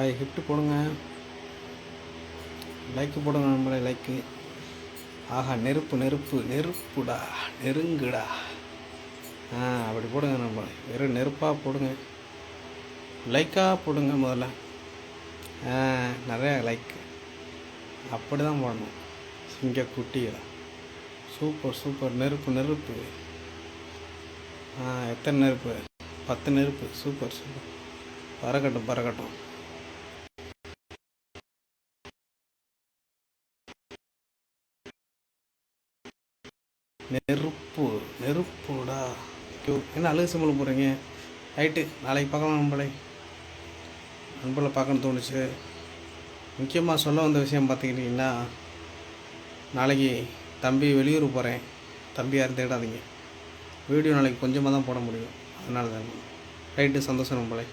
Hi gift போடுங்க, like போடுங்க நம்மளே லைக்கு. ஆஹா நெருப்பு நெருப்பு நெருப்புடா, நெருங்குடா. அப்படி போடுங்க, நம்ம வெறும் நெருப்பாக போடுங்க, லைக்காக போடுங்க முதல்ல. நிறையா லைக் அப்படி தான் போடணும். சிங்க குட்டிகளா, சூப்பர் சூப்பர். நெருப்பு நெருப்பு. எத்தனை நெருப்பு? 10 நெருப்பு. Super super. பறக்கட்டும் பறக்கட்டும். நெருப்பு நெருப்புடா. என்ன அழுகு சிம்பிள் போடுறீங்க? ரைட்டு, நாளைக்கு பார்க்கலாம் நண்பளை. நண்பர்களை பார்க்கணுன்னு தோணுச்சு. முக்கியமாக சொல்ல வந்த விஷயம் பார்த்துக்கிட்டிங்கன்னா, நாளைக்கு தம்பி வெளியூர் போகிறேன். தம்பி யாரும் தேடாதீங்க. வீடியோ நாளைக்கு கொஞ்சமாக தான் போட முடியும், அதனால தான். ரைட்டு, சந்தோஷம் நண்பளை.